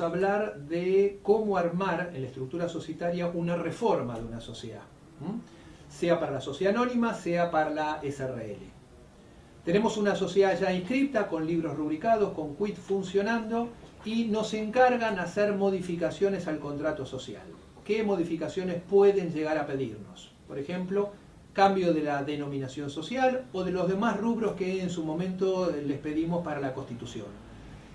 a hablar de cómo armar en la estructura societaria una reforma de una sociedad, sea para la sociedad anónima, sea para la SRL. Tenemos una sociedad ya inscripta, con libros rubricados, con quit funcionando, y nos encargan hacer modificaciones al contrato social. ¿Qué modificaciones pueden llegar a pedirnos? Por ejemplo, cambio de la denominación social o de los demás rubros que en su momento les pedimos para la Constitución.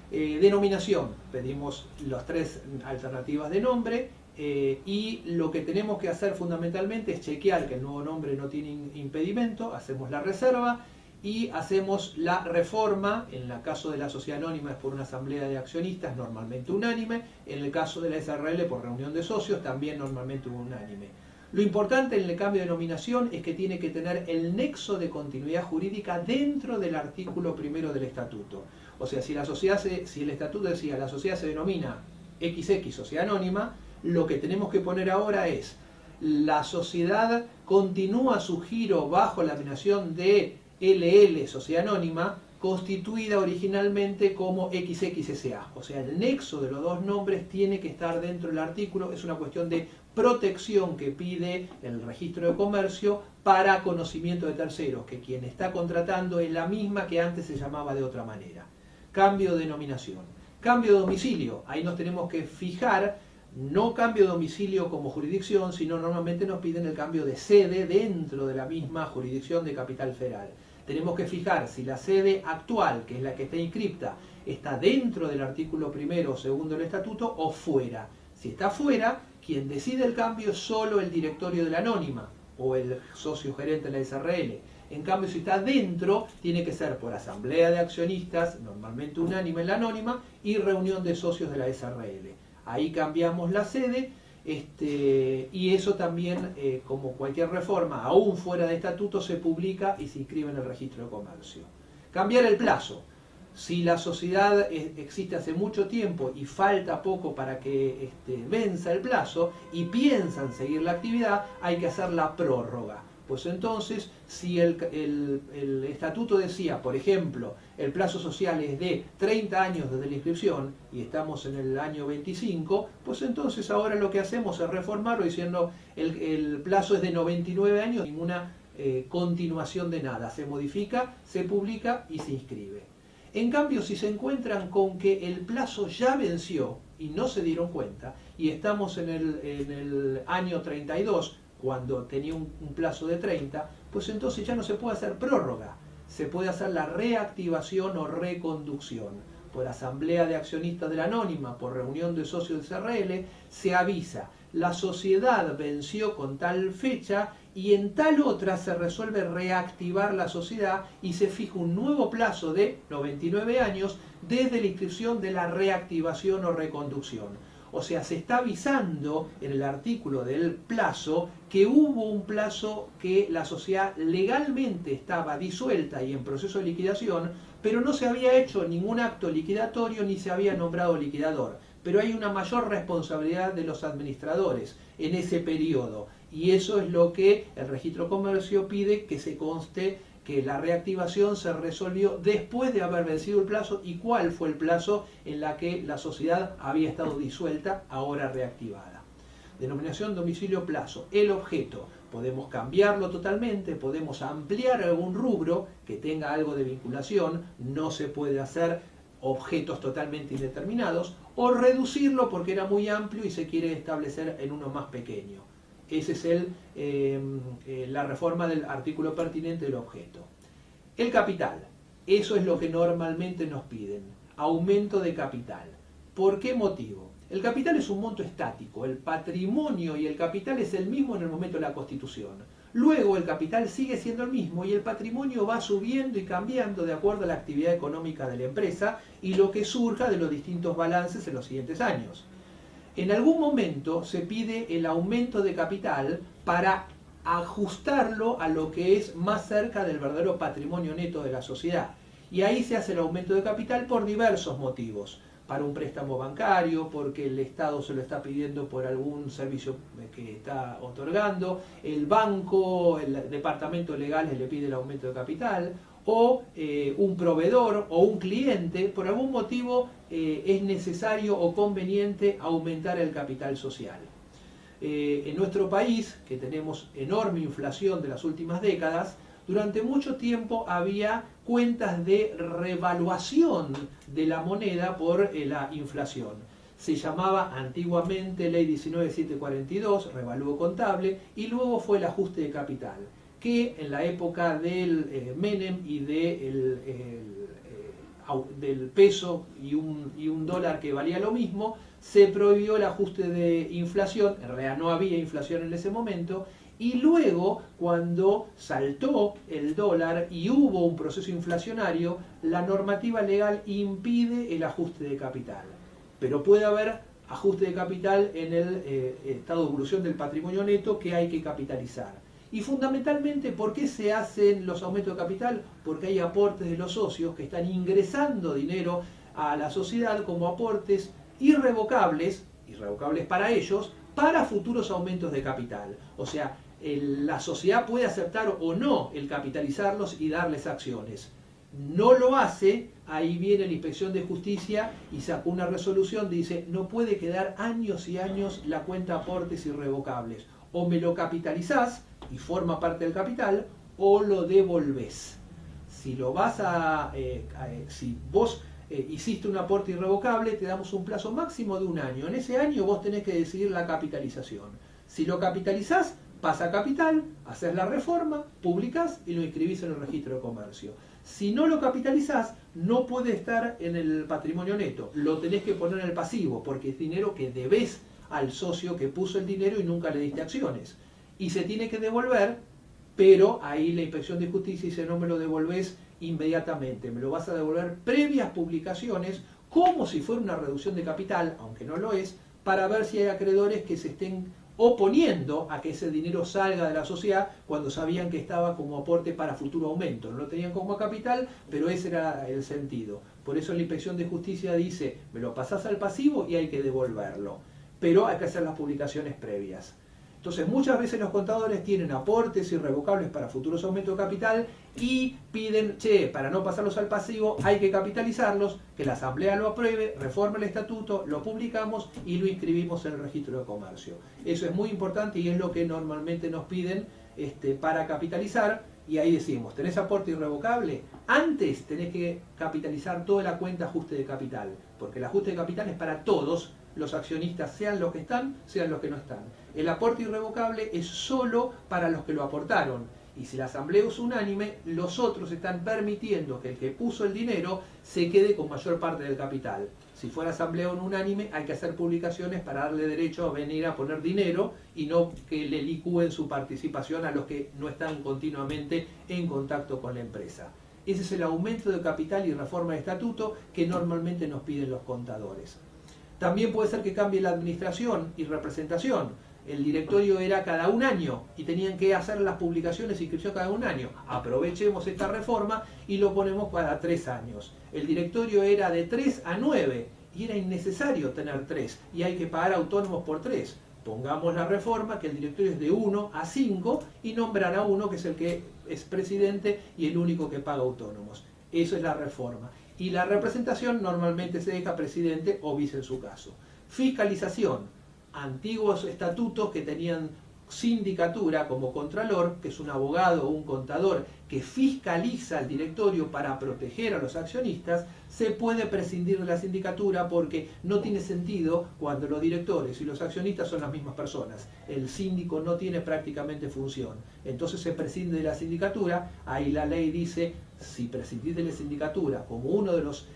Denominación, pedimos las 3 alternativas de nombre, y lo que tenemos que hacer fundamentalmente es chequear que el nuevo nombre no tiene impedimento, hacemos la reserva y hacemos la reforma. En el caso de la sociedad anónima es por una asamblea de accionistas, normalmente unánime. En el caso de la SRL por reunión de socios, también normalmente unánime. Lo importante en el cambio de denominación es que tiene que tener el nexo de continuidad jurídica dentro del artículo 1 del estatuto. O sea, si el estatuto decía la sociedad se denomina XX sociedad anónima, lo que tenemos que poner ahora es la sociedad continúa su giro bajo la denominación de LL sociedad anónima, constituida originalmente como XXSA. O sea, el nexo de los dos nombres tiene que estar dentro del artículo. Es una cuestión de protección que pide el registro de comercio para conocimiento de terceros, que quien está contratando es la misma que antes se llamaba de otra manera. Cambio de denominación. Cambio de domicilio. Ahí nos tenemos que fijar, no cambio de domicilio como jurisdicción, sino normalmente nos piden el cambio de sede dentro de la misma jurisdicción de Capital Federal. Tenemos que fijar si la sede actual, que es la que está inscripta, está dentro del artículo 1 o 2 del estatuto o fuera. Si está fuera, quien decide el cambio es solo el directorio de la anónima o el socio gerente de la SRL. En cambio, si está dentro, tiene que ser por asamblea de accionistas, normalmente unánime en la anónima, y reunión de socios de la SRL. Ahí cambiamos la sede. Y eso también, como cualquier reforma, aún fuera de estatuto, se publica y se inscribe en el registro de comercio. Cambiar el plazo. Si la sociedad existe hace mucho tiempo y falta poco para que venza el plazo y piensan seguir la actividad, hay que hacer la prórroga. Pues entonces, si el estatuto decía, por ejemplo, el plazo social es de 30 años desde la inscripción y estamos en el año 25, pues entonces ahora lo que hacemos es reformarlo diciendo el plazo es de 99 años, ninguna continuación de nada. Se modifica, se publica y se inscribe. En cambio, si se encuentran con que el plazo ya venció y no se dieron cuenta, y estamos en el año 32, cuando tenía un plazo de 30, pues entonces ya no se puede hacer prórroga, se puede hacer la reactivación o reconducción. Por asamblea de accionistas de la anónima, por reunión de socios de SRL, se avisa, la sociedad venció con tal fecha y en tal otra se resuelve reactivar la sociedad y se fija un nuevo plazo de 99 años desde la inscripción de la reactivación o reconducción. O sea, se está avisando en el artículo del plazo que hubo un plazo que la sociedad legalmente estaba disuelta y en proceso de liquidación, pero no se había hecho ningún acto liquidatorio ni se había nombrado liquidador. Pero hay una mayor responsabilidad de los administradores en ese periodo. Y eso es lo que el registro de comercio pide que se conste que la reactivación se resolvió después de haber vencido el plazo y cuál fue el plazo en la que la sociedad había estado disuelta, ahora reactivada. Denominación, domicilio, plazo. El objeto. Podemos cambiarlo totalmente, podemos ampliar algún rubro que tenga algo de vinculación, no se puede hacer objetos totalmente indeterminados, o reducirlo porque era muy amplio y se quiere establecer en uno más pequeño. Esa es la reforma del artículo pertinente del objeto. El capital. Eso es lo que normalmente nos piden. Aumento de capital. ¿Por qué motivo? El capital es un monto estático. El patrimonio y el capital es el mismo en el momento de la constitución. Luego el capital sigue siendo el mismo y el patrimonio va subiendo y cambiando de acuerdo a la actividad económica de la empresa y lo que surja de los distintos balances en los siguientes años. En algún momento se pide el aumento de capital para ajustarlo a lo que es más cerca del verdadero patrimonio neto de la sociedad. Y ahí se hace el aumento de capital por diversos motivos. Para un préstamo bancario, porque el Estado se lo está pidiendo por algún servicio que está otorgando, el banco, el departamento legal le pide el aumento de capital, o un proveedor o un cliente, por algún motivo es necesario o conveniente aumentar el capital social. En nuestro país, que tenemos enorme inflación de las últimas décadas, durante mucho tiempo había cuentas de revaluación de la moneda por la inflación. Se llamaba antiguamente Ley 19.742, revalúo contable, y luego fue el ajuste de capital, que en la época del Menem y del peso y un dólar que valía lo mismo, se prohibió el ajuste de inflación. En realidad no había inflación en ese momento, y luego cuando saltó el dólar y hubo un proceso inflacionario, la normativa legal impide el ajuste de capital. Pero puede haber ajuste de capital en el estado de evolución del patrimonio neto que hay que capitalizar. Y fundamentalmente, ¿por qué se hacen los aumentos de capital? Porque hay aportes de los socios que están ingresando dinero a la sociedad como aportes irrevocables para ellos, para futuros aumentos de capital. O sea, la sociedad puede aceptar o no el capitalizarlos y darles acciones. No lo hace, ahí viene la Inspección de Justicia y sacó una resolución, dice, no puede quedar años y años la cuenta aportes irrevocables. O me lo capitalizás y forma parte del capital, o lo devolvés. Si lo vas si vos hiciste un aporte irrevocable, te damos un plazo máximo de 1 año. En ese año vos tenés que decidir la capitalización. Si lo capitalizás, pasa a capital, haces la reforma, publicás y lo inscribís en el registro de comercio. Si no lo capitalizás, no puede estar en el patrimonio neto. Lo tenés que poner en el pasivo, porque es dinero que debés al socio que puso el dinero y nunca le diste acciones. Y se tiene que devolver, pero ahí la Inspección de Justicia dice, no me lo devolvés inmediatamente, me lo vas a devolver previas publicaciones, como si fuera una reducción de capital, aunque no lo es, para ver si hay acreedores que se estén oponiendo a que ese dinero salga de la sociedad cuando sabían que estaba como aporte para futuro aumento. No lo tenían como capital, pero ese era el sentido. Por eso la Inspección de Justicia dice, me lo pasás al pasivo y hay que devolverlo. Pero hay que hacer las publicaciones previas. Entonces muchas veces los contadores tienen aportes irrevocables para futuros aumentos de capital y piden, para no pasarlos al pasivo hay que capitalizarlos, que la asamblea lo apruebe, reforme el estatuto, lo publicamos y lo inscribimos en el registro de comercio. Eso es muy importante y es lo que normalmente nos piden para capitalizar. Y ahí decimos, ¿tenés aporte irrevocable? Antes tenés que capitalizar toda la cuenta ajuste de capital, porque el ajuste de capital es para todos los accionistas, sean los que están, sean los que no están. El aporte irrevocable es solo para los que lo aportaron. Y si la asamblea es unánime, los otros están permitiendo que el que puso el dinero se quede con mayor parte del capital. Si fuera asamblea unánime, hay que hacer publicaciones para darle derecho a venir a poner dinero y no que le licúen su participación a los que no están continuamente en contacto con la empresa. Ese es el aumento de capital y reforma de estatuto que normalmente nos piden los contadores. También puede ser que cambie la administración y representación. El directorio era cada 1 año y tenían que hacer las publicaciones e inscripción cada 1 año. Aprovechemos esta reforma y lo ponemos para 3 años. El directorio era de 3 a 9 y era innecesario tener 3 y hay que pagar autónomos por 3. Pongamos la reforma que el directorio es de 1 a 5 y nombrar a uno que es el que es presidente y el único que paga autónomos. Eso es la reforma. Y la representación normalmente se deja presidente o vice en su caso. Fiscalización. Antiguos estatutos que tenían sindicatura como contralor, que es un abogado o un contador que fiscaliza al directorio para proteger a los accionistas, se puede prescindir de la sindicatura porque no tiene sentido cuando los directores y los accionistas son las mismas personas. El síndico no tiene prácticamente función. Entonces se prescinde de la sindicatura, ahí la ley dice, si prescindís de la sindicatura como uno de los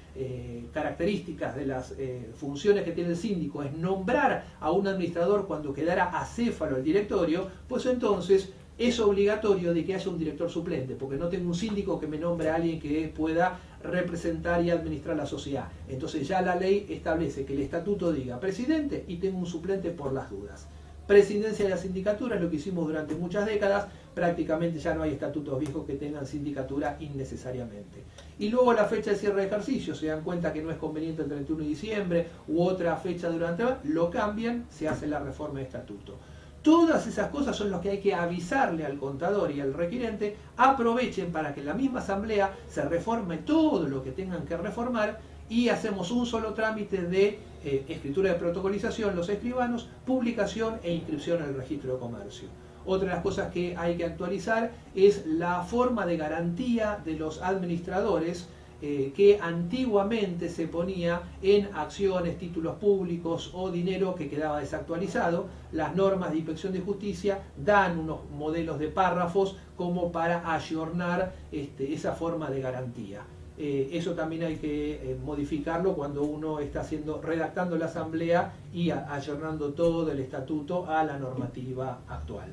características de las funciones que tiene el síndico es nombrar a un administrador cuando quedara acéfalo el directorio, pues entonces es obligatorio de que haya un director suplente, porque no tengo un síndico que me nombre a alguien que pueda representar y administrar la sociedad. Entonces ya la ley establece que el estatuto diga presidente y tengo un suplente por las dudas. Presidencia de la sindicatura es lo que hicimos durante muchas décadas, prácticamente ya no hay estatutos viejos que tengan sindicatura innecesariamente. Y luego la fecha de cierre de ejercicio, se dan cuenta que no es conveniente el 31 de diciembre u otra fecha durante, lo cambian, se hace la reforma de estatuto. Todas esas cosas son las que hay que avisarle al contador y al requirente. Aprovechen para que en la misma asamblea se reforme todo lo que tengan que reformar y hacemos un solo trámite de escritura de protocolización, los escribanos, publicación e inscripción en el registro de comercio. Otra de las cosas que hay que actualizar es la forma de garantía de los administradores que antiguamente se ponía en acciones, títulos públicos o dinero que quedaba desactualizado. Las normas de inspección de justicia dan unos modelos de párrafos como para ayornar esa forma de garantía. Eso también hay que modificarlo cuando uno está redactando la asamblea y ayornando todo el estatuto a la normativa actual.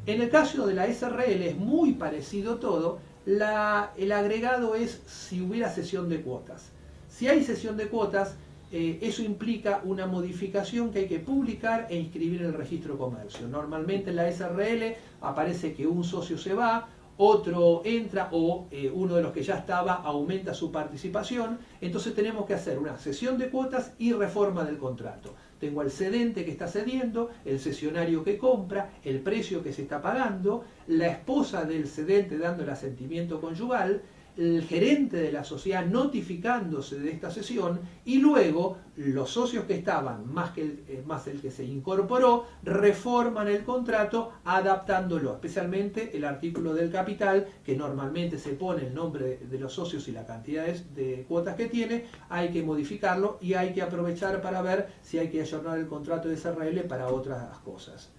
En el caso de la SRL es muy parecido todo. El agregado es si hubiera cesión de cuotas. Si hay cesión de cuotas, eso implica una modificación que hay que publicar e inscribir en el registro de comercio. Normalmente en la SRL aparece que un socio se va, otro entra o uno de los que ya estaba aumenta su participación. Entonces tenemos que hacer una cesión de cuotas y reforma del contrato. Tengo al cedente que está cediendo, el cesionario que compra, el precio que se está pagando, la esposa del cedente dando el asentimiento conyugal, el gerente de la sociedad notificándose de esta cesión y luego los socios que estaban, más el que se incorporó, reforman el contrato adaptándolo, especialmente el artículo del capital, que normalmente se pone el nombre de los socios y la cantidad de cuotas que tiene. Hay que modificarlo y hay que aprovechar para ver si hay que ayornar el contrato de SRL para otras cosas.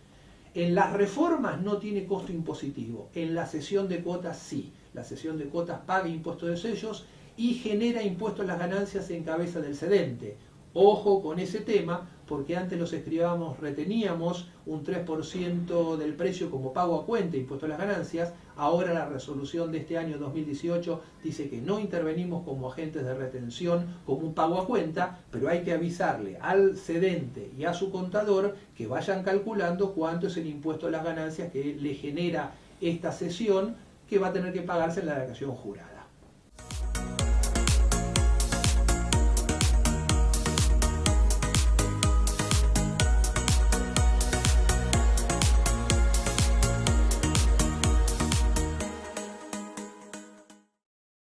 En las reformas no tiene costo impositivo, en la cesión de cuotas sí. La cesión de cuotas paga impuestos de sellos y genera impuestos a las ganancias en cabeza del cedente. Ojo con ese tema, porque antes los escribanos reteníamos un 3% del precio como pago a cuenta, impuesto a las ganancias. Ahora la resolución de este año 2018 dice que no intervenimos como agentes de retención como un pago a cuenta, pero hay que avisarle al cedente y a su contador que vayan calculando cuánto es el impuesto a las ganancias que le genera esta cesión, que va a tener que pagarse en la declaración jurada.